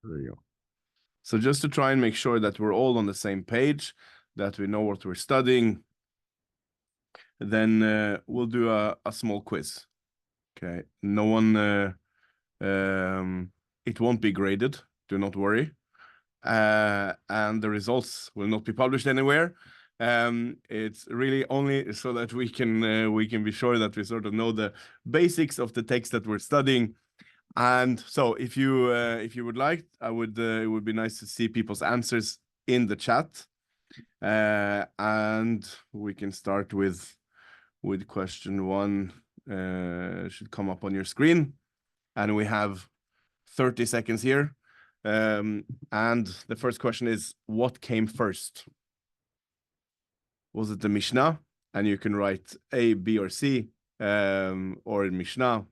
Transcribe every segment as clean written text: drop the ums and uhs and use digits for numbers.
There you go. So just to try and make sure that we're all on the same page, that we know what we're studying, then we'll do a small quiz. Okay. No one, it won't be graded. Do not worry. And the results will not be published anywhere. It's really only so that we can be sure that we sort of know the basics of the text that we're studying. And so if you would like, it would be nice to see people's answers in the chat. And we can start with question 1. Should come up on your screen, and we have 30 seconds here. And the first question is, what came first? Was it the Mishnah? And you can write A, B, or C, or Mishnah.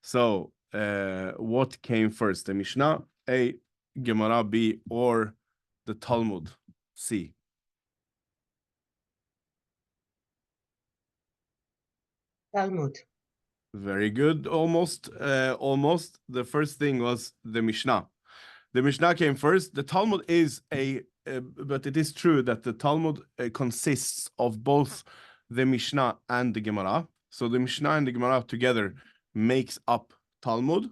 So what came first, the Mishnah, A, Gemara, B, or the Talmud, C? Talmud. Very good. Almost. The first thing was the Mishnah. The Mishnah came first. The Talmud is but it is true that the Talmud consists of both the Mishnah and the Gemara. So the Mishnah and the Gemara together makes up Talmud.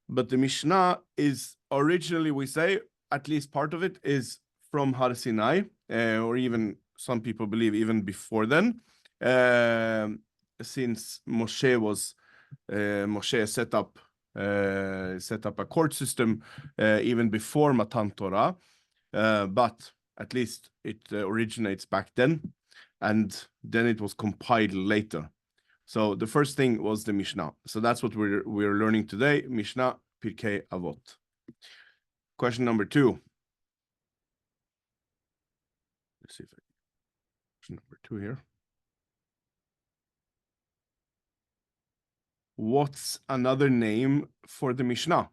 But the Mishnah is originally, we say, at least part of it is from Har Sinai, or even some people believe even before then, since Moshe set up a court system even before Matan Torah, but at least it originates back then, and then it was compiled later. So the first thing was the Mishnah. So that's what we're learning today. Mishnah, Pirkei Avot. Question number 2. Let's see if question number 2 here. What's another name for the Mishnah?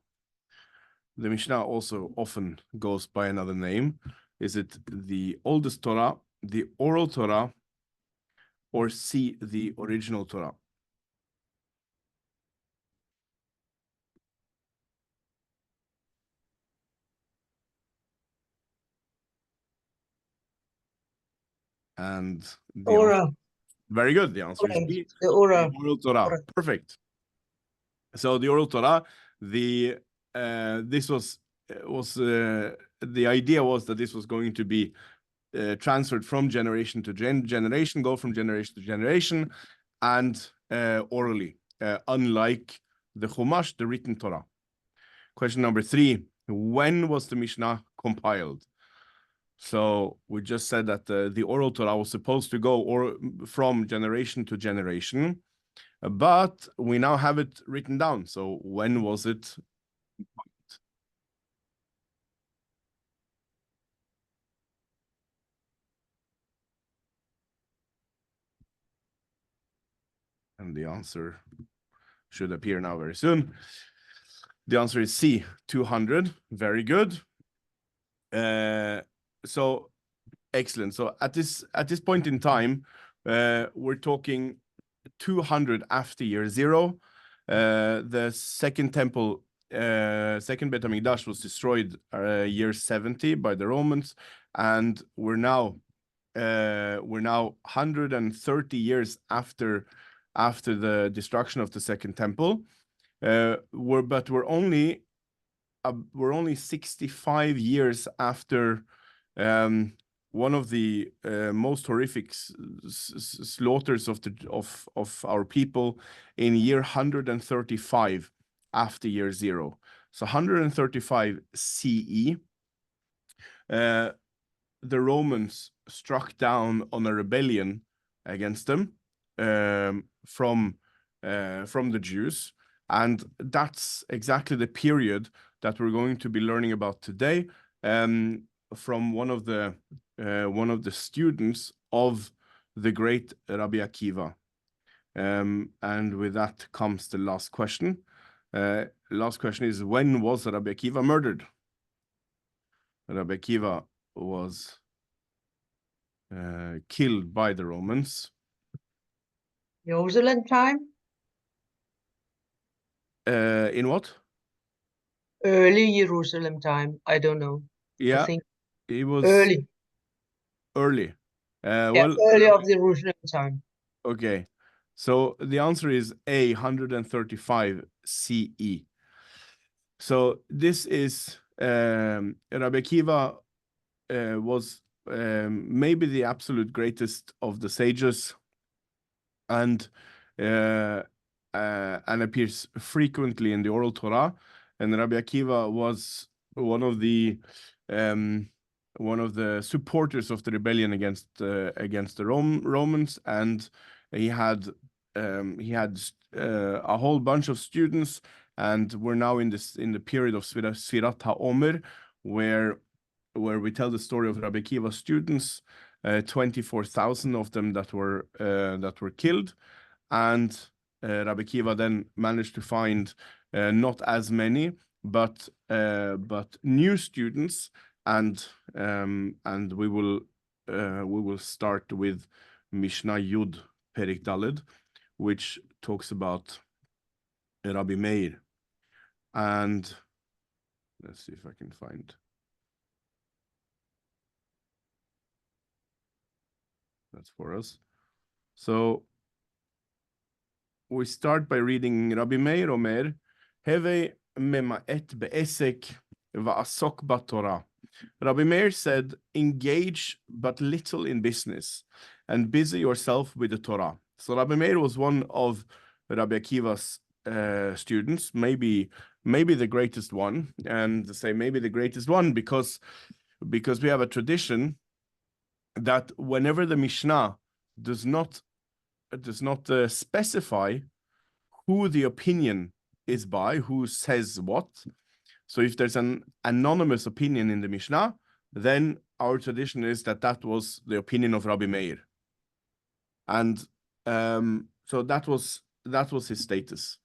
The Mishnah also often goes by another name. Is it the oldest Torah, the oral Torah, or C, the original Torah? And the Ora. Very good. The answer is B, The Ora. the oral Torah. Ora. Perfect. So the oral Torah, the idea was that this was going to be transferred from generation to generation, go from generation to generation, and orally, unlike the Chumash, the written Torah. Question number 3, when was the Mishnah compiled? So we just said that the oral Torah was supposed to go from generation to generation, but we now have it written down. So when was it compiled? And the answer should appear now very soon. The answer is C, 200. Very good. So excellent. So at this point in time, we're talking 200 after year 0. The second temple, second Beit HaMikdash was destroyed year 70 by the Romans, and we're now 130 years after the destruction of the second temple. We're only 65 years after one of the most horrific slaughters of our people in year 135 after year 0. So 135 CE, the Romans struck down on a rebellion against them from the Jews, and that's exactly the period that we're going to be learning about today, from one of the students of the great Rabbi Akiva. And with that comes the last question. Last question is, when was Rabbi Akiva murdered? Rabbi Akiva was killed by the Romans. Jerusalem time? In what? Early Jerusalem time. I don't know. I Yeah, think it was early. early. Yeah, Well, early of the Jerusalem time. okay. So the answer is A, 135 CE. So this is Rabbi Akiva was maybe the absolute greatest of the sages, and appears frequently in the oral Torah. And Rabbi Akiva was one of the supporters of the rebellion against the Romans, and he had a whole bunch of students, and we're now in the period of Sfirat HaOmer, where we tell the story of Rabbi Akiva's students, 24,000 of them that were killed, and Rabbi Akiva then managed to find not as many, but new students, and we will start with Mishnah Yud Perik Daled, which talks about Rabbi Meir, and let's see if I can find. That's for us. So we start by reading Rabbi Meir Omer, Heve mema'et be'esek va'asok ba'torah. Rabbi Meir said, engage but little in business and busy yourself with the Torah. So Rabbi Meir was one of Rabbi Akiva's students, maybe the greatest one, and say maybe the greatest one because we have a tradition that whenever the Mishnah does not specify who the opinion is by, who says what. So if there's an anonymous opinion in the Mishnah, then our tradition is that was the opinion of Rabbi Meir. And so that was his status.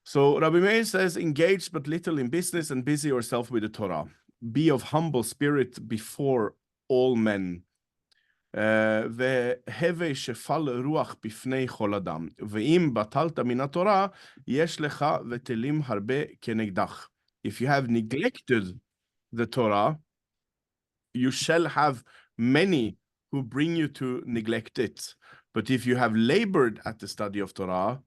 So Rabbi Meir says, engage but little in business and busy yourself with the Torah. Be of humble spirit before all men. והווה שפל רוח בפני כל אדם, ואם בטלת מן התורה, יש לך ותלים הרבה כנגדך. If you have neglected the Torah, you shall have many who bring you to neglect it. But if you have labored at the study of Torah,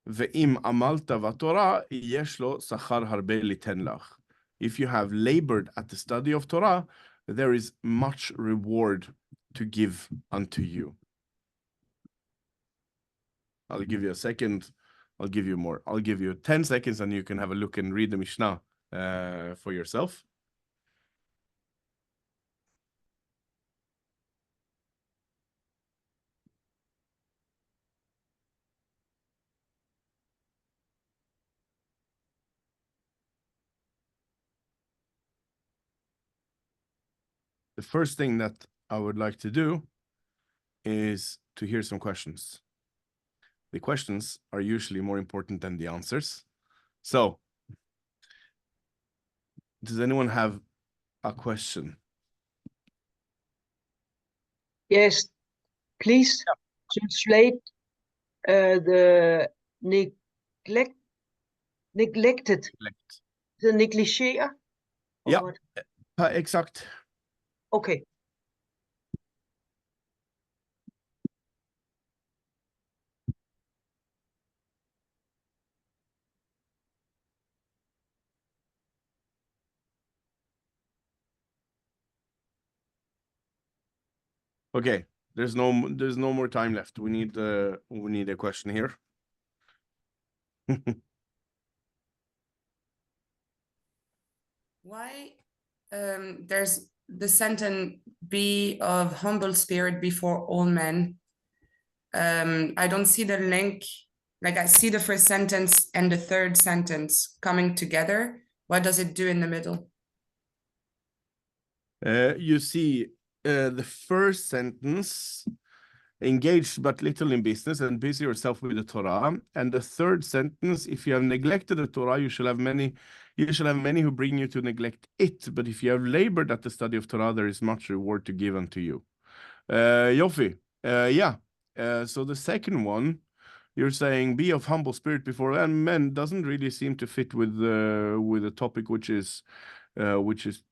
ואם עמלת בתורה, יש לו שכר הרבה ליתן לך. If you have labored at the study of Torah, there is much reward to give unto you. I'll give you a second. I'll give you more. I'll give you 10 seconds and you can have a look and read the Mishnah for yourself. The first thing that I would like to do is to hear some questions. The questions are usually more important than the answers. So, does anyone have a question? Yes, please translate the neglected, the negligere. Yeah, exact. Okay. Okay, there's no more time left. We need a question here. Why there's the sentence be of humble spirit before all men? I don't see the link. Like I see the first sentence and the third sentence coming together. What does it do in the middle? You see the first sentence, engaged but little in business and busy yourself with the Torah. And the third sentence, if you have neglected the Torah, you shall have many who bring you to neglect it. But if you have labored at the study of Torah, there is much reward to give unto you. Yofi, yeah. So the second one, you're saying be of humble spirit before and men doesn't really seem to fit with the topic, which is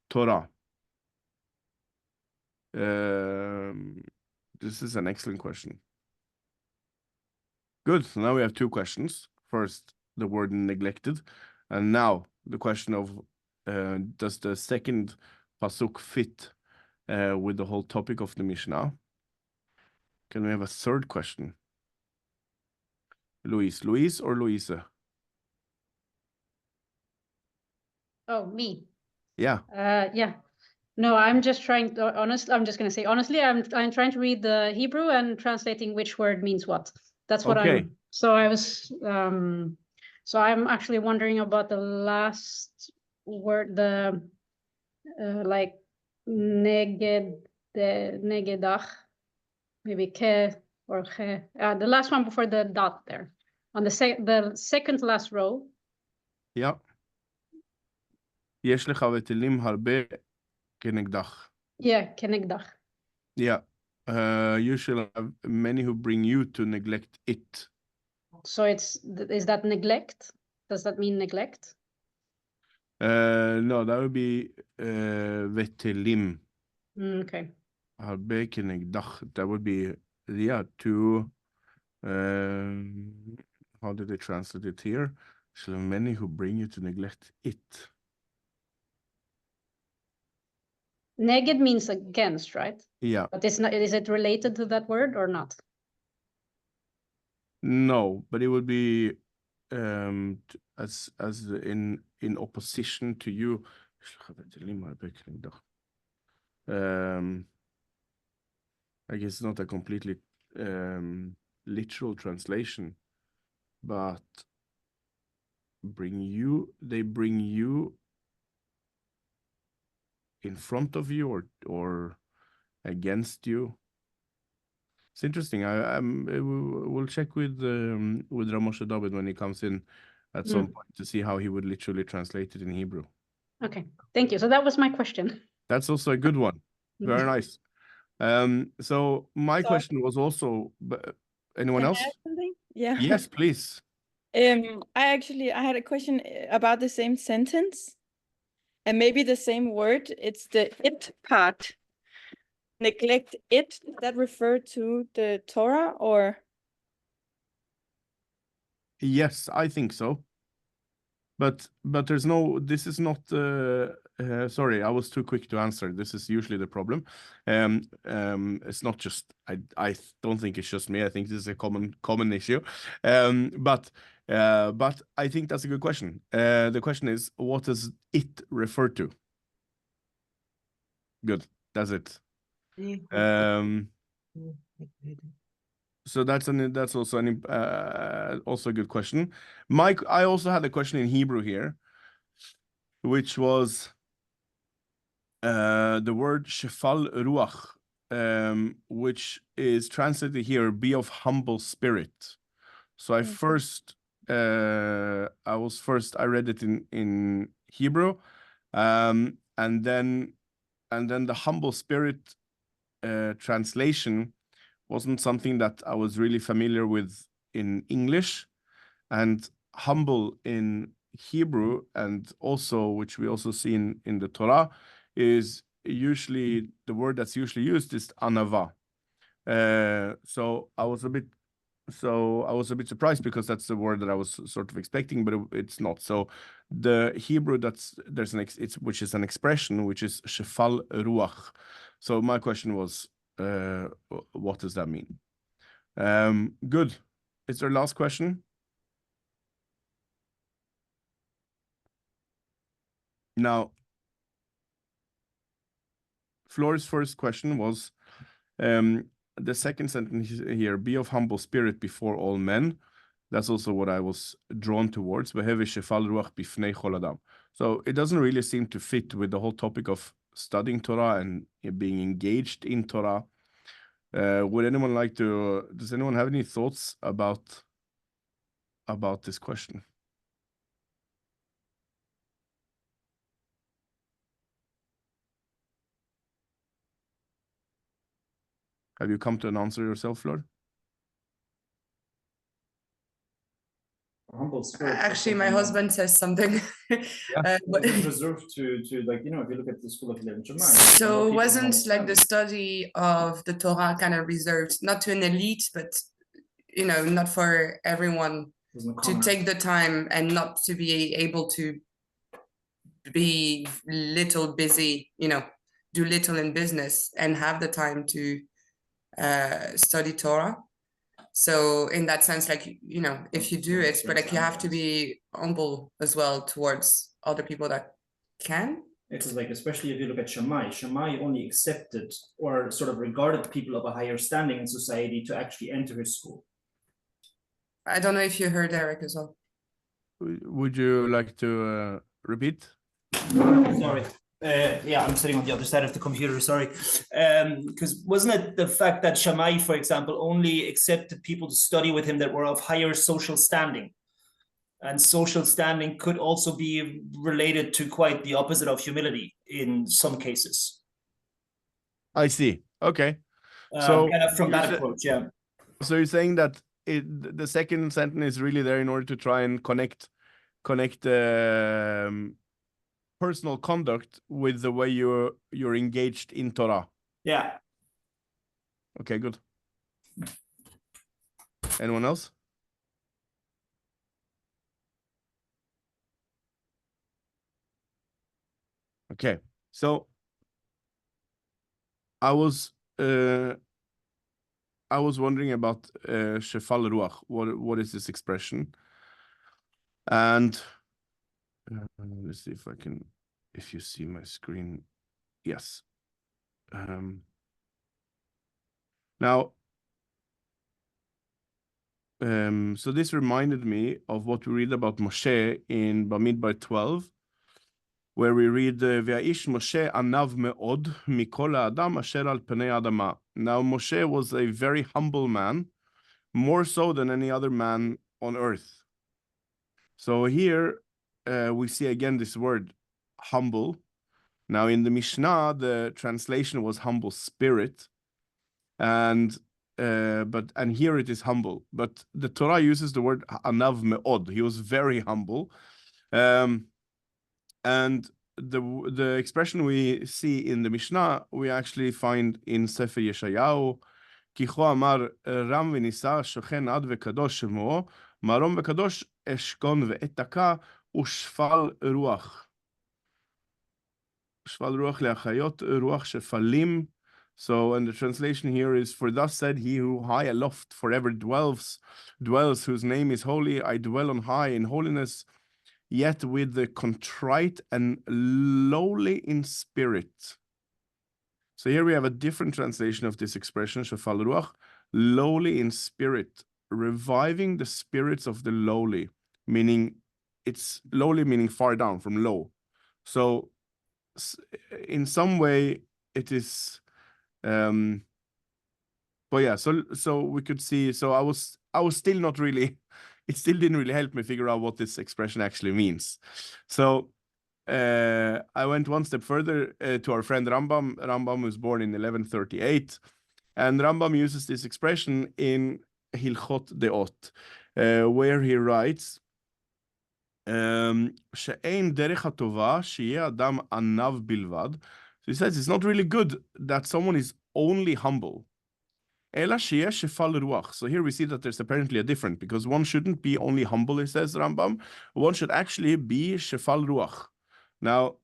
Torah. This is an excellent question. Good. So now we have two questions. First, the word neglected, and now the question of does the second pasuk fit with the whole topic of the Mishnah? Can we have a third question? Luis or Louisa? Oh, me. Yeah. Yeah. No, I'm just trying to, honestly, I'm just going to say, honestly, I'm trying to read the Hebrew and translating which word means what. That's what Okay. so I was, so I'm actually wondering about the last word, the, like, negedach, maybe ke or che, the last one before the dot there, on the second last row. Yeah. יש לך ותלים הרבה כנגדך. Yeah, kenegdach. Yeah. You shall have many who bring you to neglect it. So is that neglect? Does that mean neglect? No, that would be ותלים. Okay. הרבה כנגדך. That would be, yeah, to, how did they translate it here? Shall have many who bring you to neglect it. Neged means against, right? Yeah. But is it related to that word or not? No, but it would be as in opposition to you. I guess it's not a completely literal translation, but they bring you in front of you or against you. It's interesting. We'll check with Ramoshe David when he comes in at some point to see how he would literally translate it in Hebrew. Okay, thank you. So that was my question. That's also a good one. Very nice. So my question was also, anyone else? Can I add something? Yeah. Yes, please. I had a question about the same sentence and maybe the same word. It's the it part. Neglect it. Does that refer to the Torah or? Yes, I think so. But there's no, this is not, sorry, I was too quick to answer. This is usually the problem. It's not just, I don't think it's just me. I think this is a common issue. But I think that's a good question. The question is, what does it refer to? Good, that's it. So that's also a good question. Mike, I also had a question in Hebrew here, which was the word shefal ruach, which is translated here, be of humble spirit. So I read it in Hebrew, and then the humble spirit translation wasn't something that I was really familiar with in English, and humble in Hebrew, and also which we also see in the Torah, is usually the word that's usually used is anava. So I was a bit surprised because that's the word that I was sort of expecting, but it's not. So the Hebrew which is an expression which is shefal ruach. So my question was, what does that mean? Good. Is there a last question? Now, Flora's first question was the second sentence here, be of humble spirit before all men. That's also what I was drawn towards. So it doesn't really seem to fit with the whole topic of studying Torah and being engaged in Torah. Does anyone have any thoughts about this question? Have you come to an answer yourself, Flor? humble spirit. Actually, my husband says something. But Preserved to like, you know, if you look at the school of Lev Shammai. so wasn't like the study of the Torah kind of reserved not to an elite, but you know, not for everyone to take the time and not to be able to be little busy, you know, do little in business and have the time to study Torah. So in that sense, like, you know, if you do it, but like you have to be humble as well towards other people that can. It's like, especially if you look at Shammai, Shammai only accepted or sort of regarded people of a higher standing in society to actually enter his school. I don't know if you heard Eric as well. Would you like to repeat? Sorry. Yeah, I'm sitting on the other side of the computer, sorry. Because wasn't it the fact that Shammai, for example, only accepted people to study with him that were of higher social standing? And social standing could also be related to quite the opposite of humility in some cases. I see. Okay. So kind of from that approach, yeah. So you're saying that the second sentence is really there in order to try and connect personal conduct with the way you're engaged in Torah. Yeah. Okay, good. Anyone else? Okay, so I was wondering about Shefal Ruach. What is this expression? And let's see if you see my screen. Yes. Now, so this reminded me of what we read about Moshe in Bamidbar 12, where we read, Ve'aish Moshe anav me'od mikol ha'adam asher al pnei adama. Now, Moshe was a very humble man, more so than any other man on earth. So here we see again this word, humble. Now, in the Mishnah, the translation was humble spirit, and here it is humble. But the Torah uses the word anav me'od. He was very humble. And the expression we see in the Mishnah, we actually find in Sefer Yeshayahu, Kicho amar ram v'nisa shochen ad v'kadosh shemo, marom v'kadosh eshkon ve'etaka ushfal ruach. Shfal ruach le'achayot ruach shefalim. So, and the translation here is, for thus said he who high aloft forever dwells, whose name is holy. I dwell on high in holiness, yet with the contrite and lowly in spirit. So here we have a different translation of this expression, Shefal Ruach, lowly in spirit, reviving the spirits of the lowly, meaning it's lowly, meaning far down from low. So in some way it is, but yeah, so we could see, so I was still not really, it still didn't really help me figure out what this expression actually means. So I went one step further to our friend Rambam. Rambam was born in 1138, and Rambam uses this expression in Hilchot Deot, where he writes, She'ein derech hatova sheyeh adam anav bilvad. So he says it's not really good that someone is only humble. Ela sheyeh shefal ruach. So here we see that there's apparently a difference, because one shouldn't be only humble, he says Rambam. One should actually be shefal ruach. Now,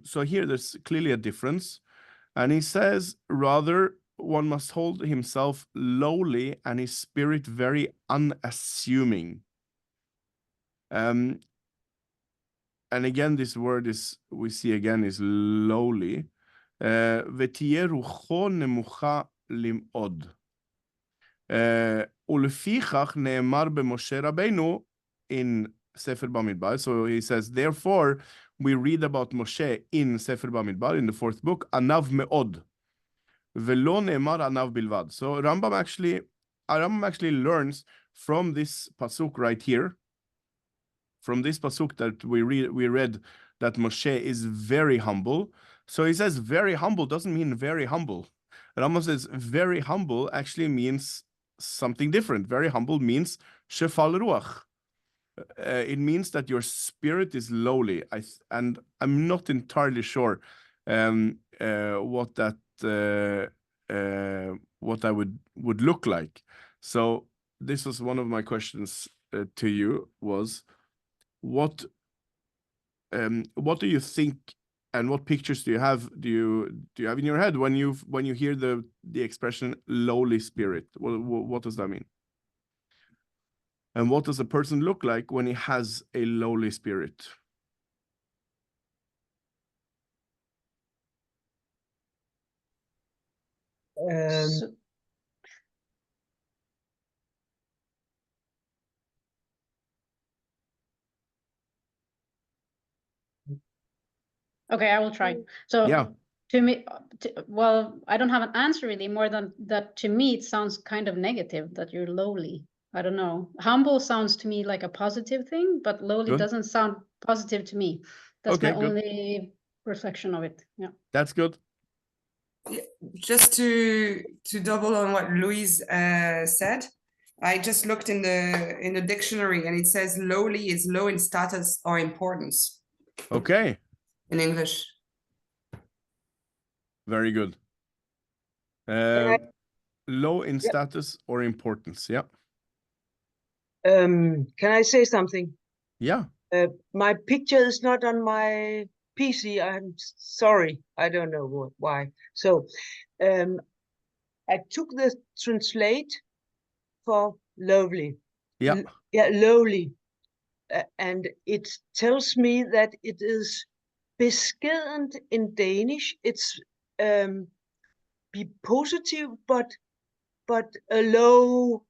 so here there's clearly a difference. And he says, rather, one must hold himself lowly and his spirit very unassuming. And again, this word we see again is lowly. V'tiyeh rucho nemucha lim'od. Ulefichach ne'emar b'Moshe Rabbeinu in Sefer Bamidbar. So he says, therefore, we read about Moshe in Sefer Bamidbar, in the 4th book, anav me'od. Velo ne'emar anav bilvad. So Rambam actually learns from this pasuk right here, from this pasuk that we read that Moshe is very humble. So he says very humble doesn't mean very humble. Rambam says very humble actually means something different. Very humble means shefal ruach. it means that your spirit is lowly. And I'm not entirely sure what that what I would look like. So this was one of my questions to you was, what do you think, and what pictures do you have in your head when you hear the expression lowly spirit? What does that mean? And what does a person look like when he has a lowly spirit? So- Okay, I will try. So Yeah. to me, well, I don't have an answer really, more than that. To me, it sounds kind of negative that you're lowly. I don't know. Humble sounds to me like a positive thing, but lowly Good. doesn't sound positive to me. That's Okay, my good. only reflection of it. Yeah. That's good. Just to double on what Louise said, I just looked in the dictionary, and it says lowly is low in status or importance Okay, in English. very good. Low in status or importance. Yeah. Can I say something? Yeah. My picture is not on my PC. I'm sorry. I don't know why. So I took the translate for lovely. Yeah. Yeah, lowly. And it tells me that it is beskedent in Danish. It's be positive, but a low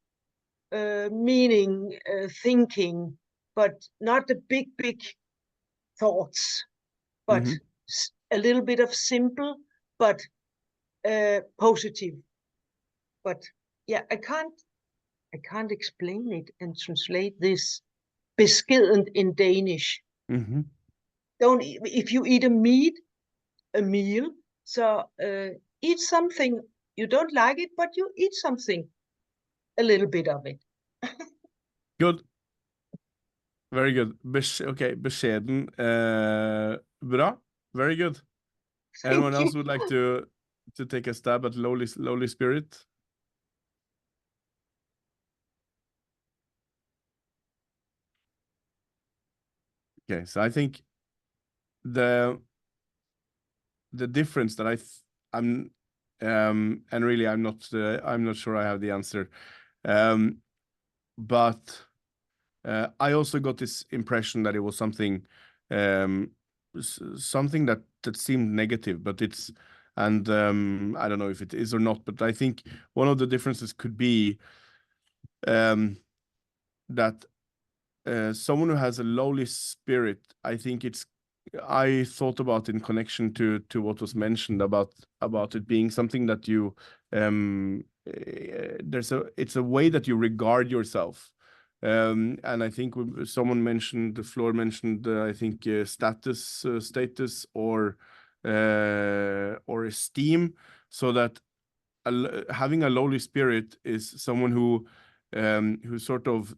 meaning, thinking, but not the big thoughts, but Mhm. a little bit of simple, but positive. But yeah, I can't explain it and translate this beskedent in Danish. Mhm. If you eat a meal, so eat something, you don't like it, but you eat something, a little bit of it. Good. Very good. Okay, beskeden. Bra. Very good. Anyone Thank else you. would like to take a stab at lowly spirit? Okay, so I think the difference that I'm and really I'm not sure I have the answer, but I also got this impression that it was something something that seemed negative, but it's, and I don't know if it is or not, but I think one of the differences could be that someone who has a lowly spirit, I think I thought about in connection to what was mentioned about it being something that you it's a way that you regard yourself. And I think someone mentioned, the floor mentioned, I think status or esteem, so that having a lowly spirit is someone who sort of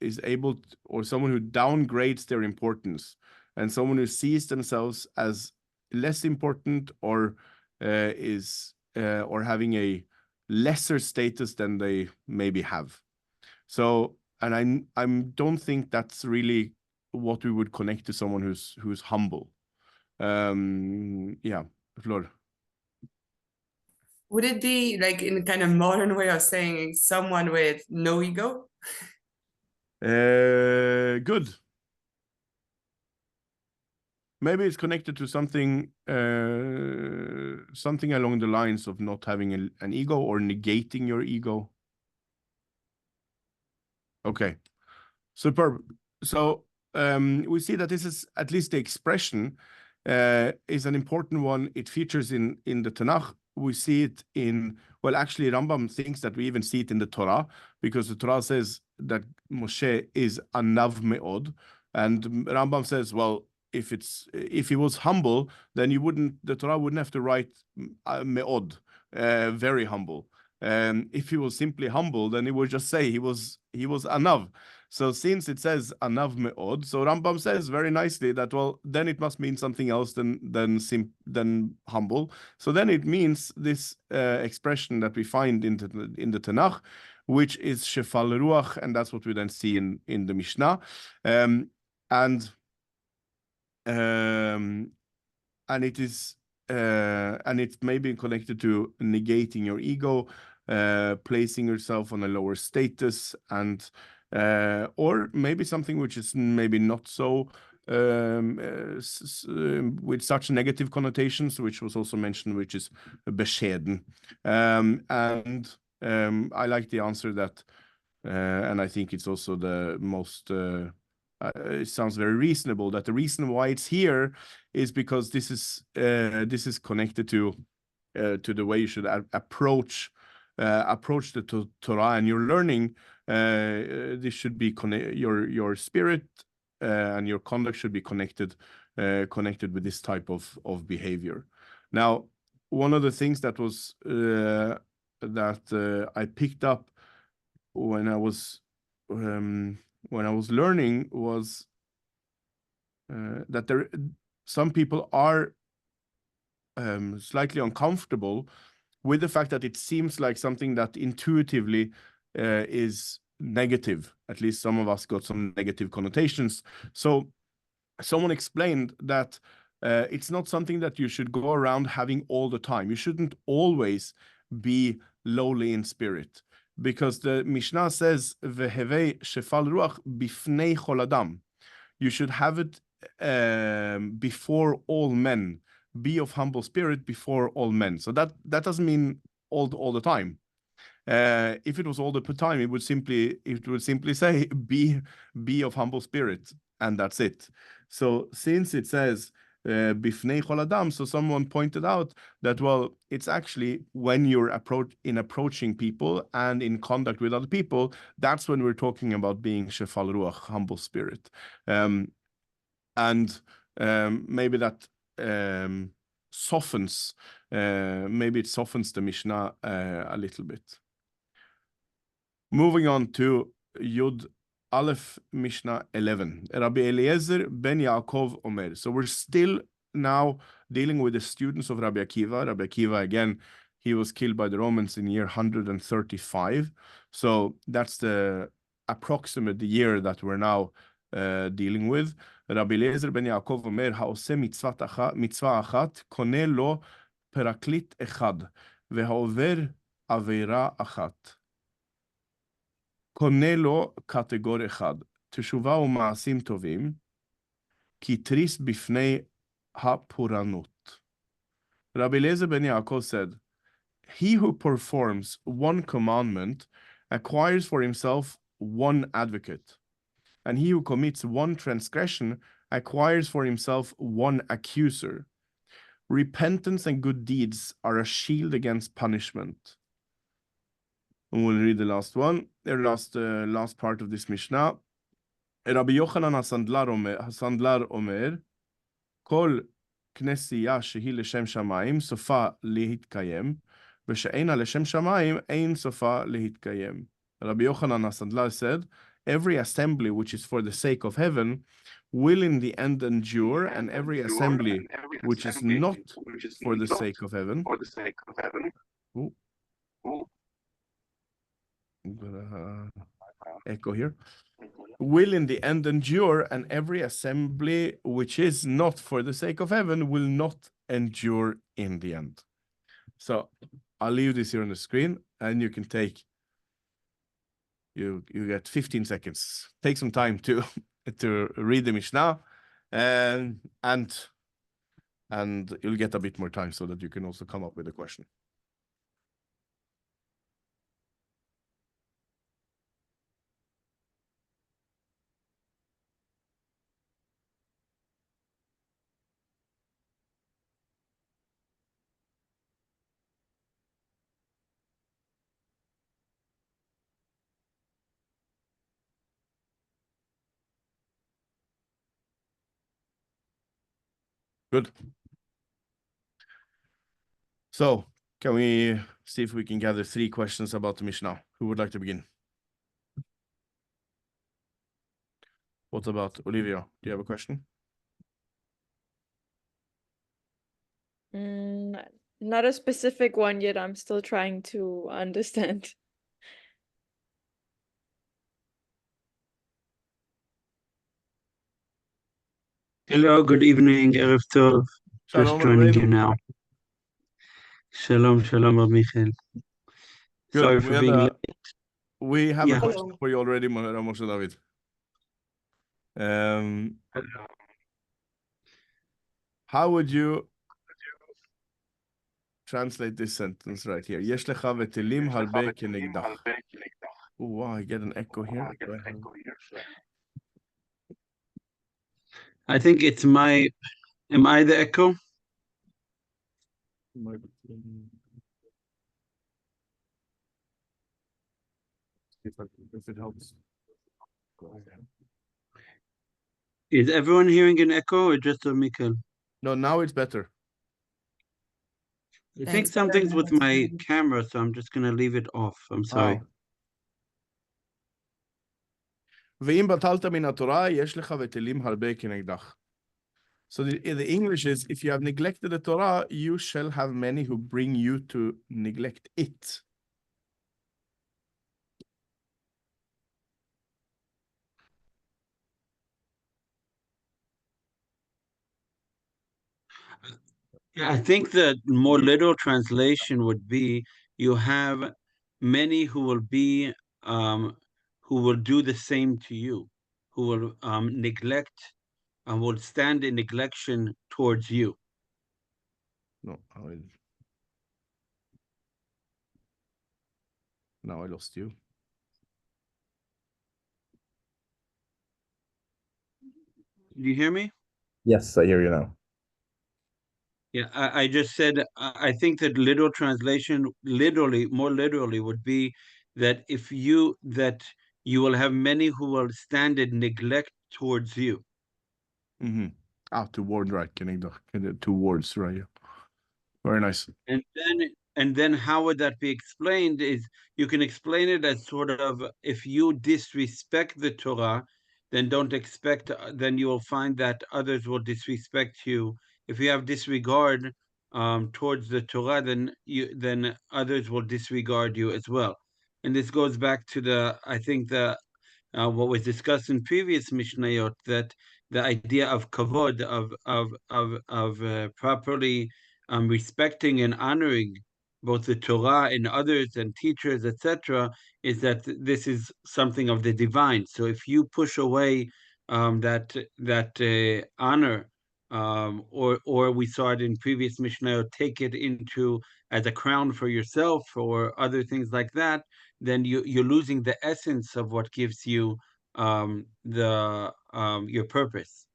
is able to, or someone who downgrades their importance, and someone who sees themselves as less important, or or having a lesser status than they maybe have. So, and I don't think that's really what we would connect to someone who's humble. Yeah, Flor. Would it be like, in a kind of modern way of saying, someone with no ego? Good. Maybe it's connected to something something along the lines of not having an ego, or negating your ego. Okay, superb. So we see that this is, at least the expression is an important one. It features in the Tanakh. We see it in, well, actually Rambam thinks that we even see it in the Torah, because the Torah says that Moshe is anav me'od, and Rambam says, well, if he was humble, then the Torah wouldn't have to write me'od, very humble. If he was simply humble, then it would just say he was anav. So since it says anav me'od, so Rambam says very nicely that, well, then it must mean something else than humble. So then it means this expression that we find in the Tanakh, which is shefal ruach, and that's what we then see in the Mishnah, and it is and it's maybe connected to negating your ego, placing yourself on a lower status, and or maybe something which is maybe not so with such negative connotations, which was also mentioned, which is beskeden. I like the answer that, and I think it's also the most. It sounds very reasonable that the reason why it's here is because this is connected to the way you should approach the Torah and your learning. This should be your spirit and your conduct should be connected with this type of behavior. Now, one of the things that was that I picked up when I was learning was that some people are slightly uncomfortable with the fact that it seems like something that intuitively is negative. At least some of us got some negative connotations. So someone explained that it's not something that you should go around having all the time. You shouldn't always be lowly in spirit, because the Mishnah says, "Vehevei shefal ruach bifnei chol adam." You should have it before all men. Be of humble spirit before all men. So that doesn't mean all the time. If it was all the time, it would simply say be of humble spirit, and that's it. So since it says bifnei chol adam, so someone pointed out that, well, it's actually when you're approaching people and in conduct with other people, that's when we're talking about being shefal ruach, humble spirit, and maybe that softens the Mishnah a little bit. Moving on to Yud Aleph, Mishnah 11. Rabbi Eliezer ben Yaakov Omer. So we're still now dealing with the students of Rabbi Akiva. Rabbi Akiva, again, he was killed by the Romans in year 135. So that's the approximate year that we're now dealing with. Rabbi Eliezer ben Yaakov Omer, Haose mitzvah achat, kone lo peraklit echad, vehaover aveira achat. קונה לו קטגור אחד, תשובה ומעשים טובים, כי תריס בפני הפורענות. Rabbi Eliezer ben Yaakov said, he who performs one commandment acquires for himself one advocate, and he who commits one transgression acquires for himself one accuser. Repentance and good deeds are a shield against punishment. And we'll read the last one, the last part of this Mishnah. Rabbi Yochanan הסנדלר אומר, כל כנסייה שהיא לשם שמיים, סופה להתקיים, ושאינה לשם שמיים, אין סופה להתקיים. Rabbi Yochanan הסנדלר said, every assembly which is for the sake of heaven will in the end endure, and every assembly which is not for the sake of heaven, echo here, will in the end endure, and every assembly which is not for the sake of heaven will not endure in the end. So I'll leave this here on the screen, and you can take, you get 15 seconds. Take some time to read the Mishnah, and you'll get a bit more time so that you can also come up with a question. Good. So, can we see if we can gather 3 questions about the Mishnah? Who would like to begin? What about Olivia? Do you have a question? Not a specific one yet. I'm still trying to understand. Hello, good evening, Erev Tov. Just Shalom joining you Rabbeinu. now. Shalom, shalom, Rav Michael. Good. Sorry for being late. We have a Yeah. question for you already, Moshe David. How would you translate this sentence right here? יש לך ותלים הרבה כנגדך. Oh, wow, I get an echo here. I think it's am I the echo? If it helps. Go ahead. Is everyone hearing an echo or just Rav Michael? No, now it's better. I think Thanks. something's with my camera, so I'm just gonna leave it off. I'm sorry. ואם בטלת מן התורה, יש לך ותלים הרבה כנגדך. So the English is, if you have neglected the Torah, you shall have many who bring you to neglect it. Yeah, I think the more literal translation would be you have many who will do the same to you, who will neglect and will stand in neglection towards you. No, now I lost you. Do you hear me? Yes, I hear you now. Yeah, I just said I think that literal translation, more literally, would be that you will have many who will stand in neglect towards you. Mm-hmm. Toward, right, towards, right. Yeah. Very nice. And then how would that be explained is you can explain it as sort of, if you disrespect the Torah, then don't expect, then you will find that others will disrespect you. If you have disregard towards the Torah, then others will disregard you as well. And this goes back to I think what was discussed in previous Mishnayot, that the idea of kavod, of properly respecting and honoring both the Torah and others and teachers, etc., is that this is something of the divine. So if you push away that honor, or we saw it in previous Mishnah, take it into as a crown for yourself or other things like that, then you're losing the essence of what gives you your purpose.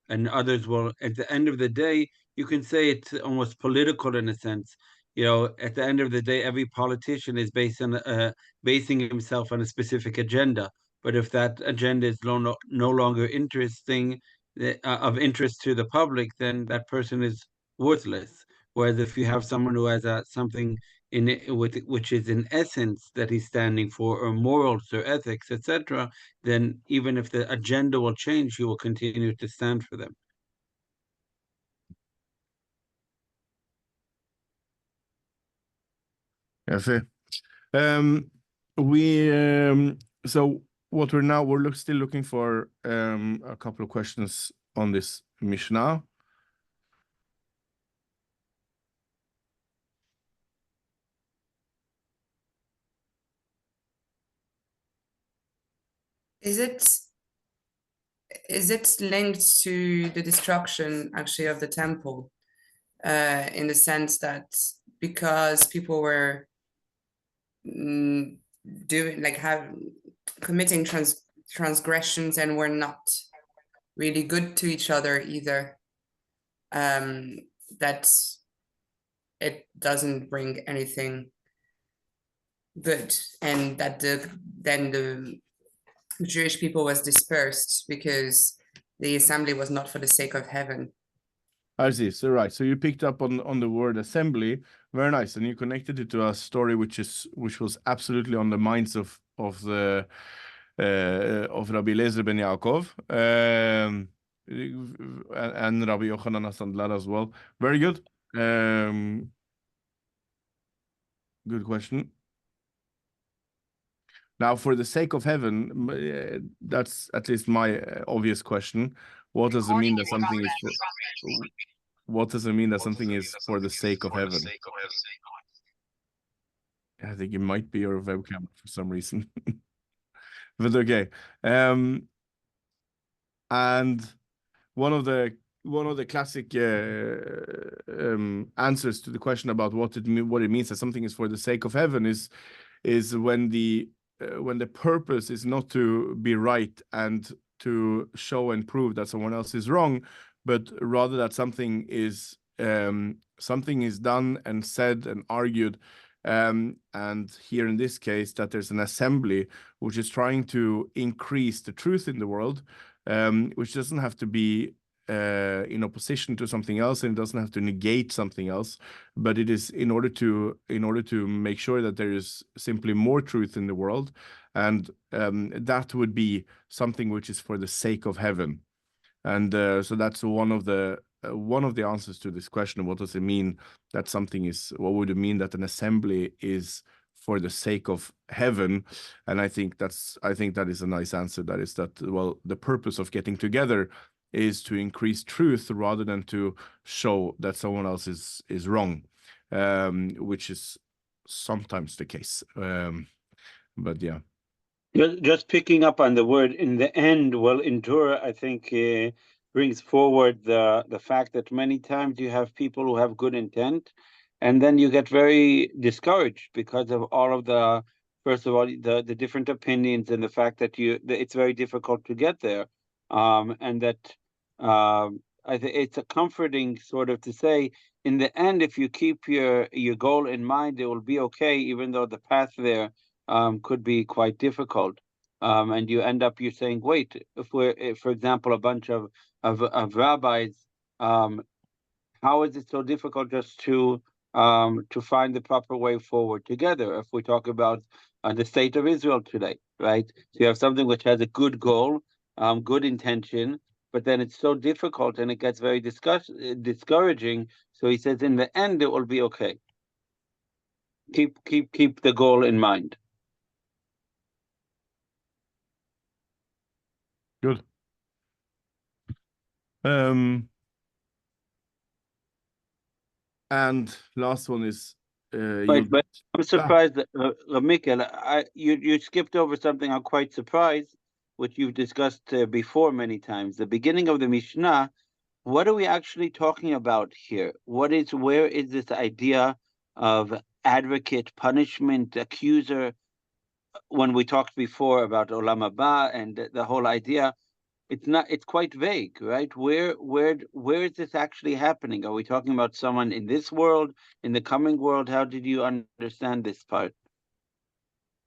And others will, at the end of the day, you can say it's almost political in a sense. At the end of the day, every politician is basing himself on a specific agenda. But if that agenda is no longer of interest to the public, then that person is worthless. Whereas if you have someone who has something which is in essence that he's standing for, or morals or ethics, etc., then even if the agenda will change, he will continue to stand for them. יפה. So what we're still looking for a couple of questions on this Mishnah. Is it linked to the destruction actually of the temple, in the sense that because people were committing transgressions and were not really good to each other either, that it doesn't bring anything good, and that then the Jewish people was dispersed because the assembly was not for the sake of heaven. I see. So right. So you picked up on the word assembly. Very nice. And you connected it to a story which was absolutely on the minds of the Rabbi Eliezer ben Yaakov, and Rabbi Yochanan HaSandlar as well. Very good. Good question. Now, for the sake of heaven, that's at least my obvious question. What does it mean that something is for? What does it mean that something is for the sake of heaven? I think it might be your webcam for some reason. But okay. And one of the classic answers to the question about what it means that something is for the sake of heaven is when the purpose is not to be right and to show and prove that someone else is wrong, but rather that something is done and said and argued. And here in this case, that there's an assembly which is trying to increase the truth in the world, which doesn't have to be in opposition to something else, and it doesn't have to negate something else, but it is in order to make sure that there is simply more truth in the world, and that would be something which is for the sake of heaven. And so that's one of the answers to this question. What does it mean that something is? What would it mean that an assembly is for the sake of heaven? And I think that is a nice answer. That is that, well, the purpose of getting together is to increase truth rather than to show that someone else is wrong, which is sometimes the case. But yeah. Just picking up on the word in the end, well, endure, I think brings forward the fact that many times you have people who have good intent, and then you get very discouraged because of all of the, first of all, the different opinions and the fact that it's very difficult to get there. And that I think it's a comforting sort of to say, in the end, if you keep your goal in mind, it will be okay, even though the path there could be quite difficult. And you end up, you're saying, wait, if we're, for example, a bunch of rabbis, how is it so difficult just to find the proper way forward together? If we talk about the state of Israel today, right? So you have something which has a good goal, good intention, but then it's so difficult and it gets very discouraging. So he says, in the end, it will be okay. Keep the goal in mind. Good. And last one is Right, but I'm surprised that Rav Michael, you skipped over something I'm quite surprised, which you've discussed before many times. The beginning of the Mishnah, what are we actually talking about here? Where is this idea of advocate, punishment, accuser? When we talked before about Olam Haba and the whole idea, it's quite vague, right? Where is this actually happening? Are we talking about someone in this world, in the coming world? How did you understand this part?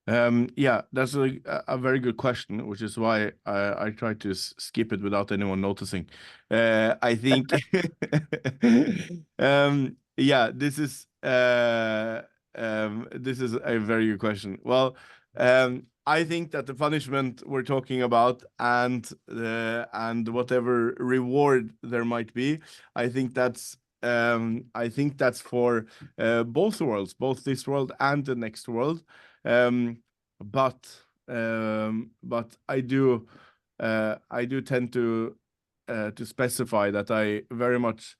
Yeah, that's a very good question, which is why I tried to skip it without anyone noticing. I think, yeah, this is a very good question. Well, I think that the punishment we're talking about and whatever reward there might be, I think that's for both worlds, both this world and the next world. But I do tend to specify that I very much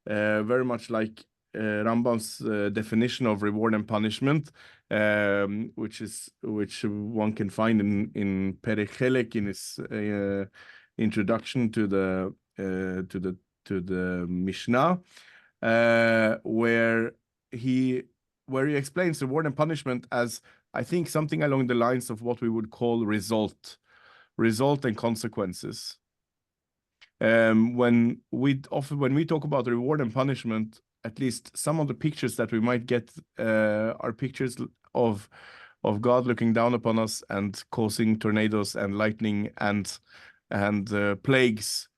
like Rambam's definition of reward and punishment, which one can find in Pirkei Avot in his introduction to the Mishnah, where he explains reward and punishment as, I think, something along the lines of what we would call result and consequences. When we talk about reward and punishment, at least some of the pictures that we might get are pictures of God looking down upon us and causing tornadoes and lightning and plagues.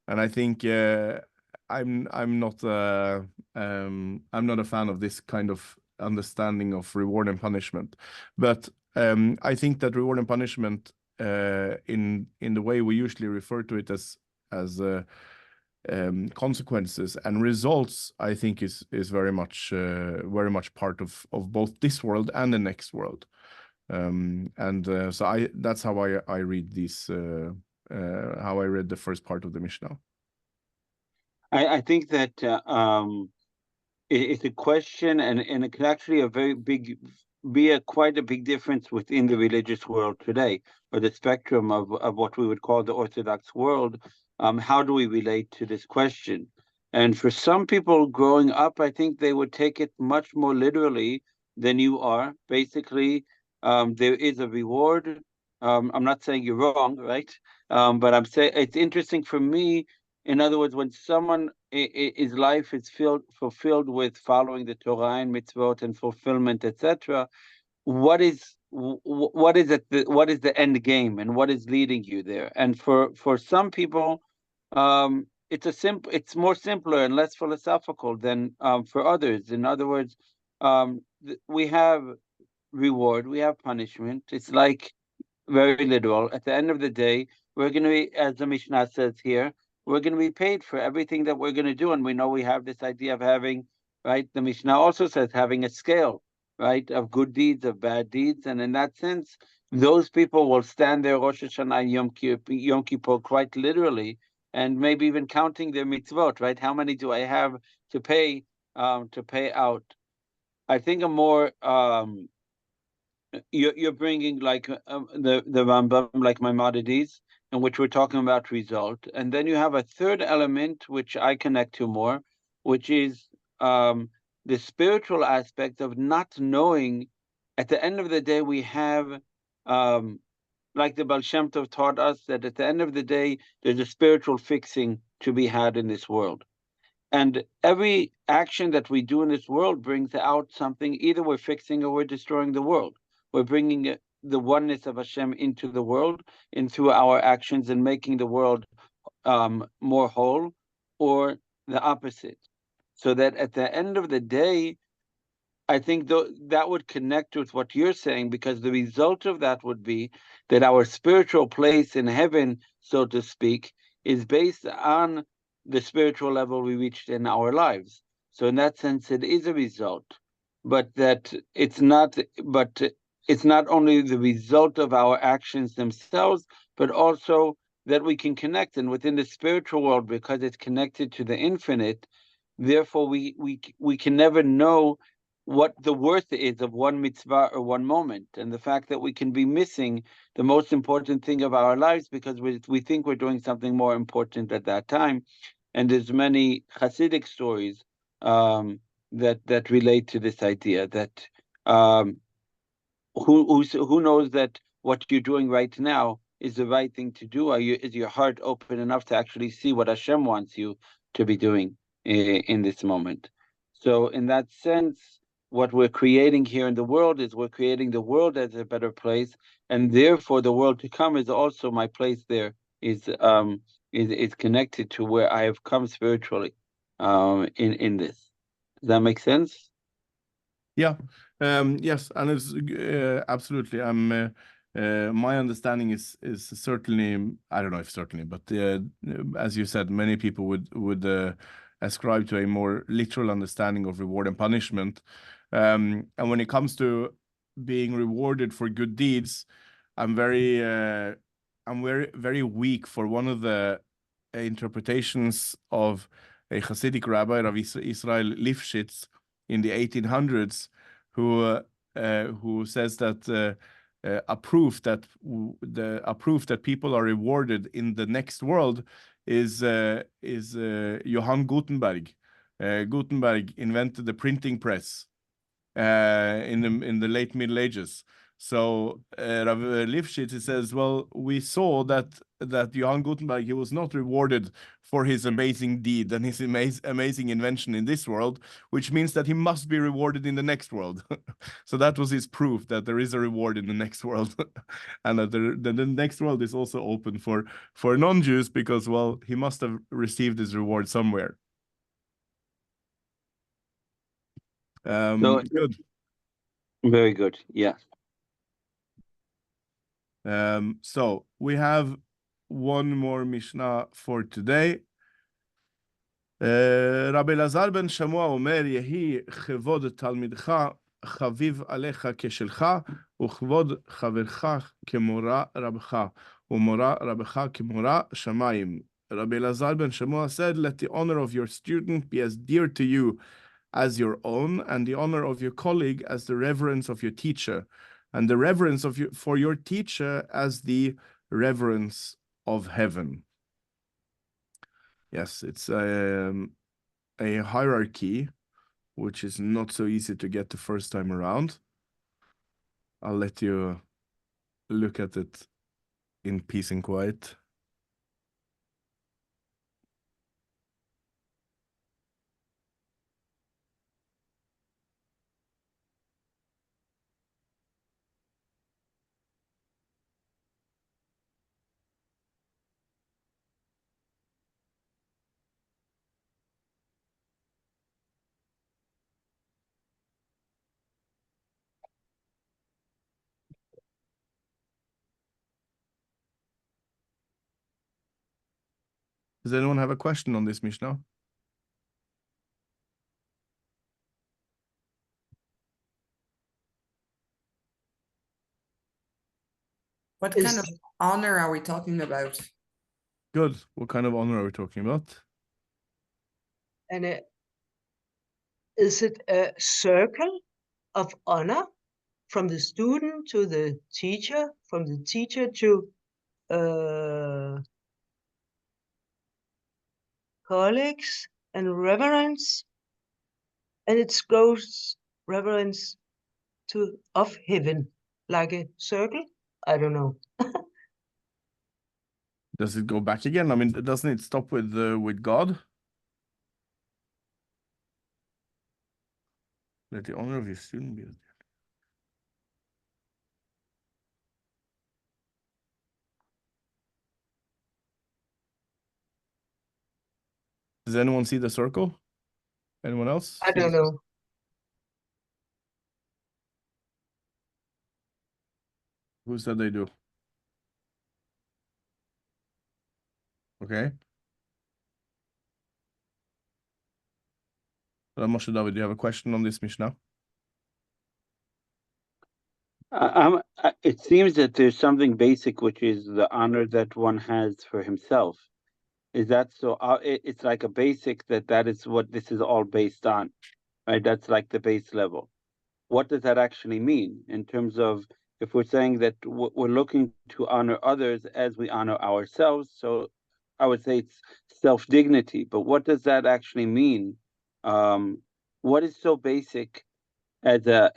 And I think I'm not a fan of this kind of understanding of reward and punishment. But I think that reward and punishment in the way we usually refer to it as consequences and results, I think is very much part of both this world and the next world. So that's how I read these, how I read the first part of the Mishnah. I think that it's a question, and it could actually be quite a big difference within the religious world today, or the spectrum of what we would call the Orthodox world. How do we relate to this question? And for some people growing up, I think they would take it much more literally than you are. Basically, there is a reward. I'm not saying you're wrong, right? But I'm saying it's interesting for me. In other words, when someone his life is fulfilled with following the Torah and mitzvot and fulfillment, etc., what is the end game, and what is leading you there? And for some people, it's more simpler and less philosophical than for others. In other words, we have reward, we have punishment. It's like very literal. At the end of the day, we're going to be, as the Mishnah says here, we're going to be paid for everything that we're going to do. And we know we have this idea of having, right? The Mishnah also says having a scale, right? Of good deeds, of bad deeds. And in that sense, those people will stand there Rosh Hashanah, Yom Kippur quite literally, and maybe even counting their mitzvot, right? How many do I have to pay out? I think a more, you're bringing like the Rambam, like Maimonides, in which we're talking about result, and then you have a third element which I connect to more, which is the spiritual aspect of not knowing. At the end of the day, we have like the Baal Shem Tov taught us, that at the end of the day, there's a spiritual fixing to be had in this world. And every action that we do in this world brings out something. Either we're fixing or we're destroying the world. We're bringing the oneness of Hashem into the world, and through our actions, and making the world more whole, or the opposite. So that at the end of the day, I think that would connect with what you're saying, because the result of that would be that our spiritual place in heaven, so to speak, is based on the spiritual level we reached in our lives. So in that sense, it is a result, but that it's not only the result of our actions themselves, but also that we can connect. And within the spiritual world, because it's connected to the infinite, therefore we can never know what the worth is of one mitzvah or one moment. And the fact that we can be missing the most important thing of our lives because we think we're doing something more important at that time. And there's many Hasidic stories that relate to this idea, that who knows that what you're doing right now is the right thing to do? Is your heart open enough to actually see what Hashem wants you to be doing in this moment? So in that sense, what we're creating here in the world is we're creating the world as a better place, and therefore the world to come is also my place there, is connected to where I have come spiritually in this. Does that make sense? Yeah. Yes, and it's absolutely. My understanding is certainly, I don't know if certainly, but as you said, many people would ascribe to a more literal understanding of reward and punishment. And when it comes to being rewarded for good deeds, I'm very weak for one of the interpretations of a Hasidic rabbi, Rav Israel Lifshitz, in the 1800s, who says that a proof that people are rewarded in the next world is Johann Gutenberg. Gutenberg invented the printing press in the late Middle Ages. So Rav Lifshitz says, well, we saw that Johann Gutenberg, he was not rewarded for his amazing deed and his amazing invention in this world, which means that he must be rewarded in the next world. So that was his proof that there is a reward in the next world, and that the next world is also open for non-Jews, because, well, he must have received his reward somewhere. Good. Very good. Yeah. So we have one more Mishnah for today. רבי אלעזר בן שמוע אומר, יהי כבוד תלמידך חביב עליך כשלך, וכבוד חברך כמורא רבך, ומורא רבך כמורא שמיים. Rabbi Elazar ben Shemua said, let the honor of your student be as dear to you as your own, and the honor of your colleague as the reverence of your teacher, and the reverence of for your teacher as the reverence of heaven. Yes, it's a hierarchy, which is not so easy to get the first time around. I'll let you look at it in peace and quiet. Does anyone have a question on this Mishnah? What Is kind of honor are we talking about? Good. What kind of honor are we talking about? And is it a circle of honor from the student to the teacher, from the teacher to colleagues, and reverence? And it goes reverence to of heaven, like a circle? I don't know. Does it go back again? I mean, doesn't it stop with God? Let the honor of your student be as dear. Does anyone see the circle? Anyone else? I don't know. Who said they do? Okay. Moshe David, do you have a question on this Mishnah? It seems that there's something basic, which is the honor that one has for himself. Is that so? It's like a basic that is what this is all based on, right? That's like the base level. What does that actually mean in terms of if we're saying that we're looking to honor others as we honor ourselves? So I would say it's self-dignity, but what does that actually mean? What is so basic that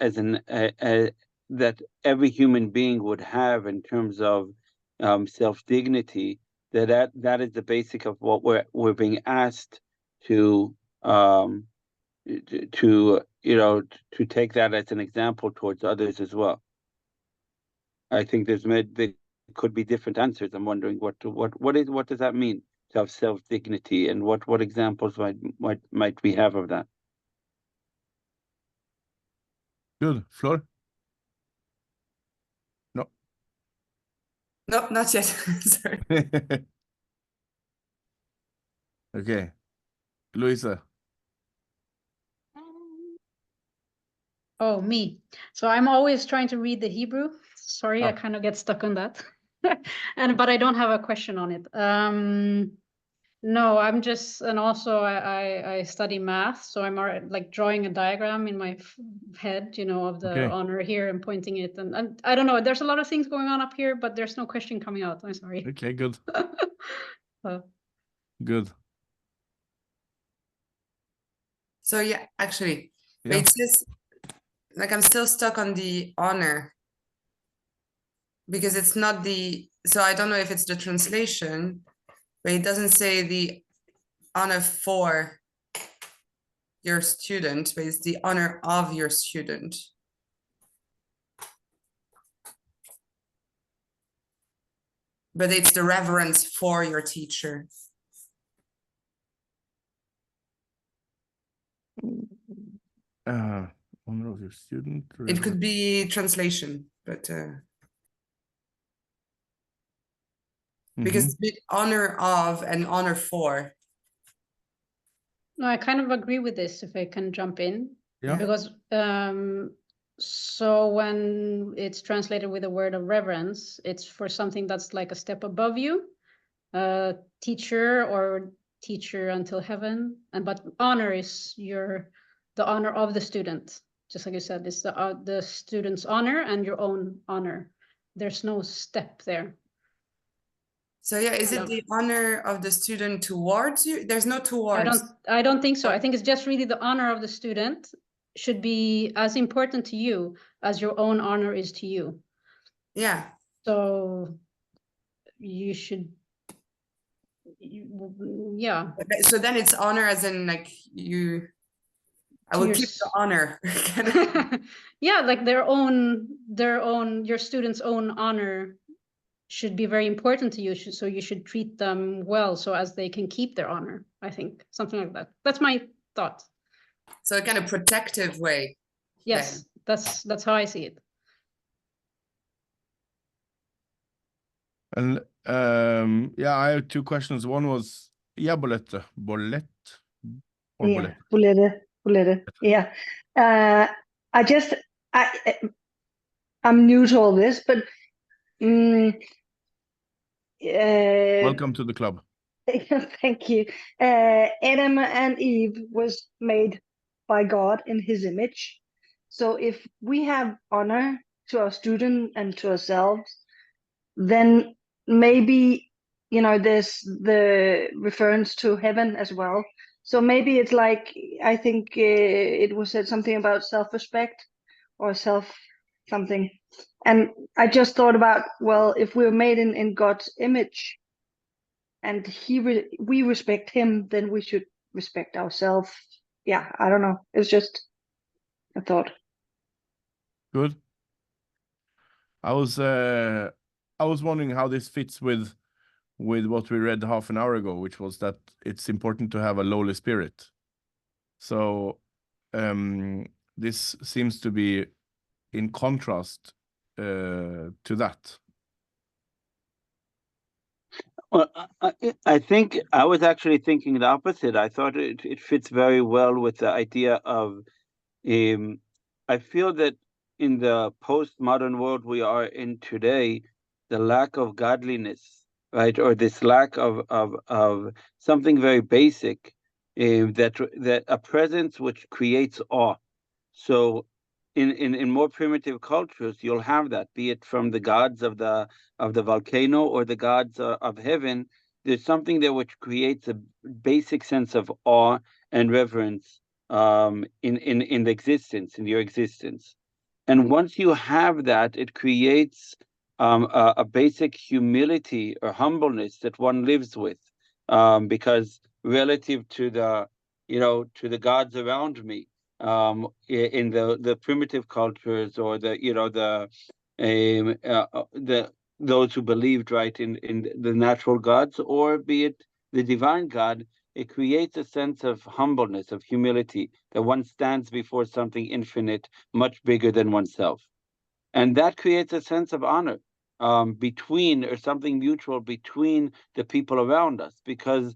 every human being would have in terms of self-dignity, that is the basic of what we're being asked to take that as an example towards others as well. I think there could be different answers. I'm wondering what does that mean to have self-dignity, and what examples might we have of that? Good. Flor? No. No, not yet. Sorry. Okay. Luisa. Oh, me. So I'm always trying to read the Hebrew. Sorry, I Oh. kind of get stuck on that. But I don't have a question on it. No, I'm just, and also I study math, so I'm like drawing a diagram in my head, of the Okay. honor here and pointing it, and I don't know. There's a lot of things going on up here, but there's no question coming out. I'm sorry. Okay, good. Good. So yeah, actually, but Yeah. it's just like I'm still stuck on the honor because it's not so I don't know if it's the translation, but it doesn't say the honor for your student, but it's the honor of your student. But it's the reverence for your teacher. Honor of your student. It could be translation, but because Mhm. it's a bit honor of and honor for. No, I kind of agree with this, if I can jump in. Yeah. Because so when it's translated with a word of reverence, it's for something that's like a step above you, teacher or teacher until heaven. But honor is the honor of the student. Just like you said, it's the student's honor and your own honor. There's no step there. So yeah, is it No. the honor of the student towards you? There's no towards. I don't think so. I think it's just really the honor of the student should be as important to you as your own honor is to you. Yeah. So you should, yeah. Okay, so then it's honor as in like you, I To will your keep the honor. Yeah, like your students' own honor should be very important to you. So you should treat them well so as they can keep their honor, I think. Something like that. That's my thought. So a kind of protective way. Yes, that's how I see it. And yeah, I have two questions. One was, yeah, bolette or Yeah, bolette. Bolette. Yeah. I'm new to all this, but Welcome to the club. thank you. Adam and Eve was made by God in his image. So if we have honor to our student and to ourselves, then maybe, there's the reference to heaven as well. So maybe it's like, I think it was said something about self-respect or something. And I just thought about, well, if we're made in God's image and we respect him, then we should respect ourselves. Yeah, I don't know. It's just a thought. Good. I was wondering how this fits with what we read half an hour ago, which was that it's important to have a lowly spirit. So this seems to be in contrast to that. Well, I think I was actually thinking the opposite. I thought it fits very well with the idea of, I feel that in the postmodern world we are in today, the lack of godliness, right, or this lack of something very basic, that a presence which creates awe. So in more primitive cultures, you'll have that, be it from the gods of the volcano or the gods of heaven. There's something there which creates a basic sense of awe and reverence in the existence, in your existence. And once you have that, it creates a basic humility or humbleness that one lives with, because relative to the gods around me, in the primitive cultures, or those who believed, right, in the natural gods, or be it the divine God, it creates a sense of humbleness, of humility, that one stands before something infinite, much bigger than oneself. And that creates a sense of honor between, or something mutual between the people around us, because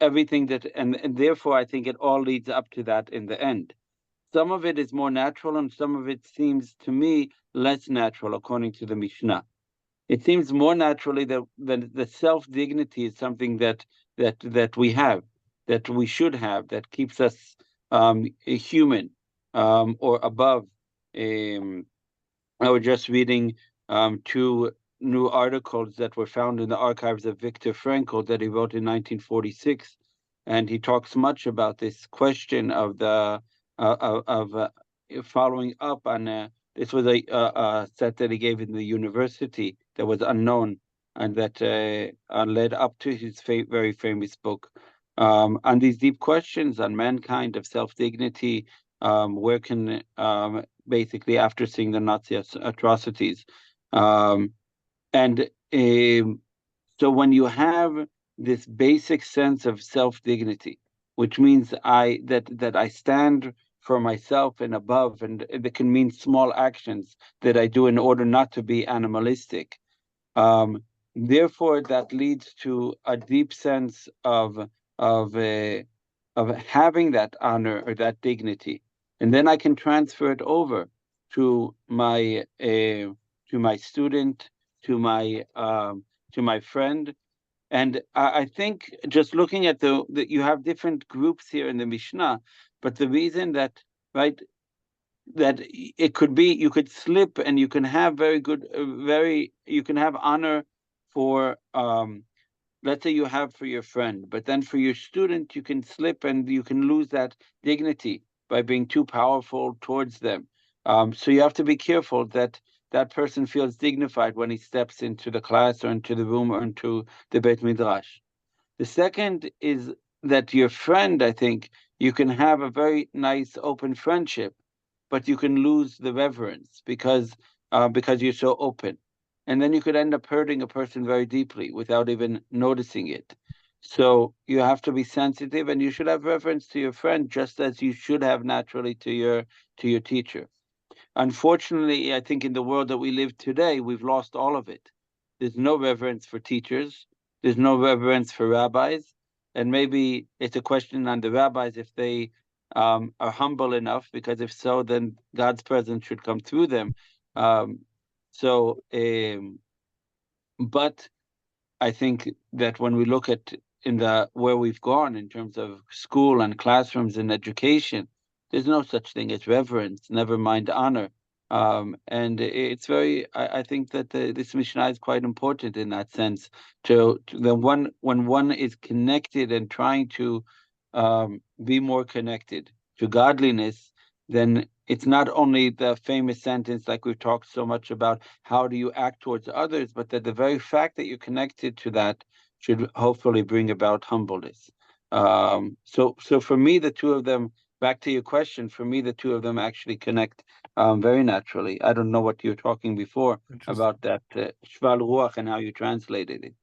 everything that, and therefore I think it all leads up to that in the end. Some of it is more natural, and some of it seems to me less natural, according to the Mishnah. It seems more naturally that the self-dignity is something that we have, that we should have, that keeps us human, or above. I was just reading two new articles that were found in the archives of Viktor Frankl that he wrote in 1946, and he talks much about this question of the following up on. This was a set that he gave in the university that was unknown, and that led up to his very famous book on these deep questions on mankind, of self-dignity, where can, basically after seeing the Nazi atrocities. So when you have this basic sense of self-dignity, which means that I stand for myself and above, and it can mean small actions that I do in order not to be animalistic. therefore, that leads to a deep sense of having that honor or that dignity, and then I can transfer it over to my student, to my friend. And I think just looking at that you have different groups here in the Mishnah, but the reason that, right, that it could be, you could slip and you can have very good, you can have honor for, let's say you have for your friend, but then for your student, you can slip and you can lose that dignity by being too powerful towards them. So you have to be careful that that person feels dignified when he steps into the class or into the room or into the Beit Midrash. The second is that your friend, I think, you can have a very nice open friendship, but you can lose the reverence because you're so open. And then you could end up hurting a person very deeply without even noticing it. So you have to be sensitive, and you should have reverence to your friend just as you should have naturally to your teacher. Unfortunately, I think in the world that we live today, we've lost all of it. There's no reverence for teachers. There's no reverence for rabbis. And maybe it's a question on the rabbis if they are humble enough, because if so, then God's presence should come through them. But I think that when we look at where we've gone in terms of school and classrooms and education, there's no such thing as reverence, never mind honor. And it's I think that this Mishnah is quite important in that sense. When one is connected and trying to be more connected to godliness, then it's not only the famous sentence like we've talked so much about, how do you act towards others, but that the very fact that you're connected to that should hopefully bring about humbleness. So for me, the two of them, back to your question, for me, the two of them actually connect very naturally. I don't know what you were talking before about that Shval Ruach and how you translated it.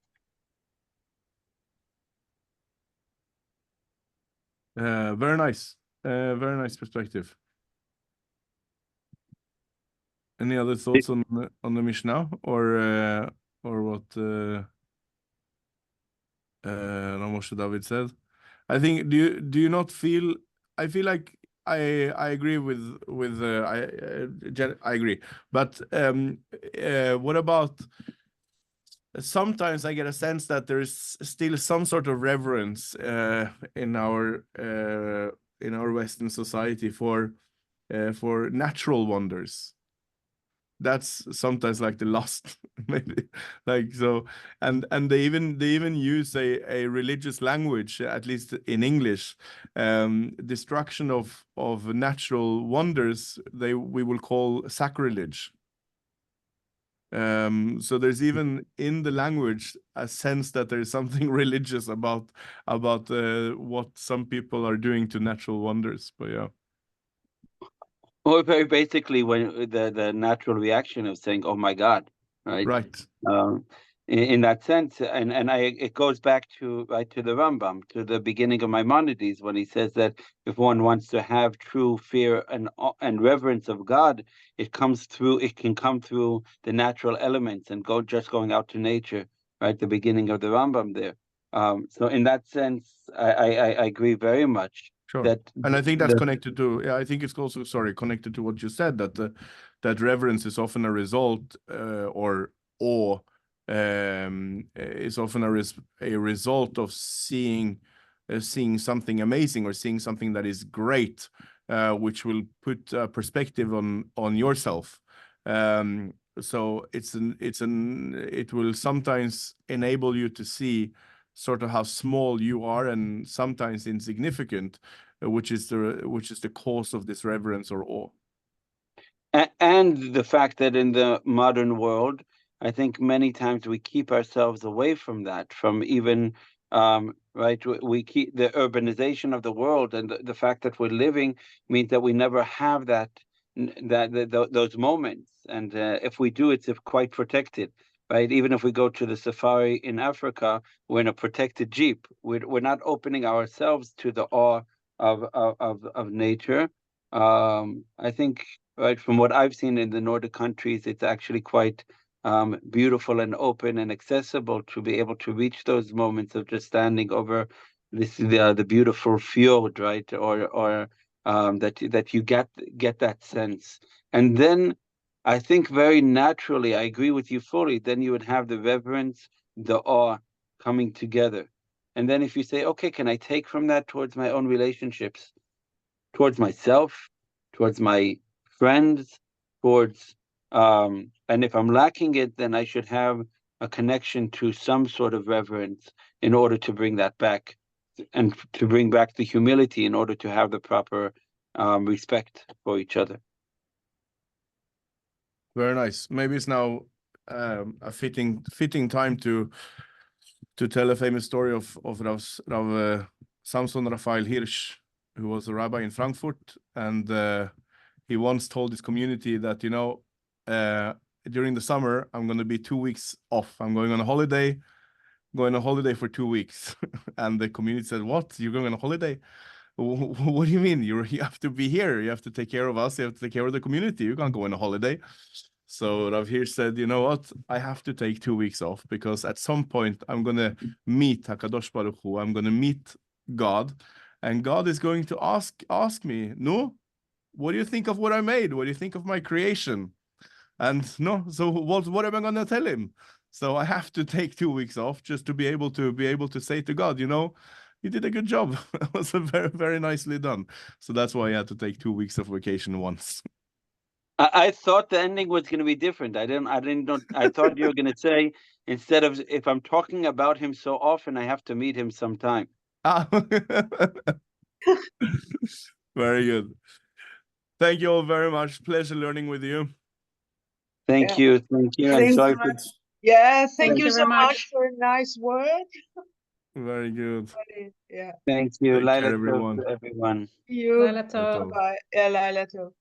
Very nice. Very nice perspective. Any other thoughts on the Mishnah or what Moshe David said? I think do you not feel? I feel like I agree with I agree, but what about? Sometimes I get a sense that there is still some sort of reverence in our Western society for natural wonders. That's sometimes like the lost, maybe, like so, and they even use a religious language, at least in English. Destruction of natural wonders we will call sacrilege. So there's even in the language a sense that there is something religious about what some people are doing to natural wonders. But yeah. Or very basically, when the natural reaction of saying, "Oh my God," right? Right. In that sense, and it goes back to the Rambam, to the beginning of Maimonides, when he says that if one wants to have true fear and reverence of God, it can come through the natural elements and going out to nature, right? The beginning of the Rambam there. So in that sense, I agree very much. Sure. And I think that's connected to, I think it's also, connected to what you said, that reverence is often a result, or awe is often a result of seeing something amazing or seeing something that is great, which will put perspective on yourself. So it will sometimes enable you to see sort of how small you are and sometimes insignificant, which is the cause of this reverence or awe. And the fact that in the modern world, I think many times we keep ourselves away from that, from even right. We keep the urbanization of the world, and the fact that we're living means that we never have those moments. And if we do, it's quite protected. Right, even if we go to the safari in Africa, we're in a protected jeep. We're not opening ourselves to the awe of nature. I think, right, from what I've seen in the Nordic countries, it's actually quite beautiful and open and accessible to be able to reach those moments of just standing over the beautiful fjord, right? Or that you get that sense. And then I think very naturally, I agree with you fully, then you would have the reverence, the awe coming together. And then if you say, okay, can I take from that towards my own relationships, towards myself, towards my friends, towards and if I'm lacking it, then I should have a connection to some sort of reverence in order to bring that back, and to bring back the humility in order to have the proper respect for each other. Very nice. Maybe it's now a fitting time to tell a famous story of Rav Samson Raphael Hirsch, who was a rabbi in Frankfurt, and he once told his community that, you know, during the summer I'm going to be 2 weeks off. I'm going on a holiday. For 2 weeks. And the community said, "What? You're going on a holiday? What do you mean? You have to be here. You have to take care of us. You have to take care of the community. You can't go on a holiday." So Rav Hirsch said, "You know what? I have to take 2 weeks off, because at some point I'm going to meet HaKadosh Baruch Hu. I'm going to meet God, and God is going to ask me, no, what do you think of what I made? What do you think of my creation? And no, so what am I going to tell him? So I have to take 2 weeks off just to be able to say to God, you know, you did a good job. It was very, very nicely done." So that's why I had to take 2 weeks of vacation once. I thought the ending was going to be different. I didn't know. I thought you were going to say, instead of, if I'm talking about him so often, I have to meet him sometime. Very good. Thank you all very much. Pleasure learning with you. Thank you. Thank you. Thank And you sorry very for, much. Yeah, thank Thank you you so very much much. for a nice word. Very good. Yeah. thank you. Take care, Laila Tov everyone. to everyone. You. Laila Tov. Tov. Bye. Yeah, Laila too.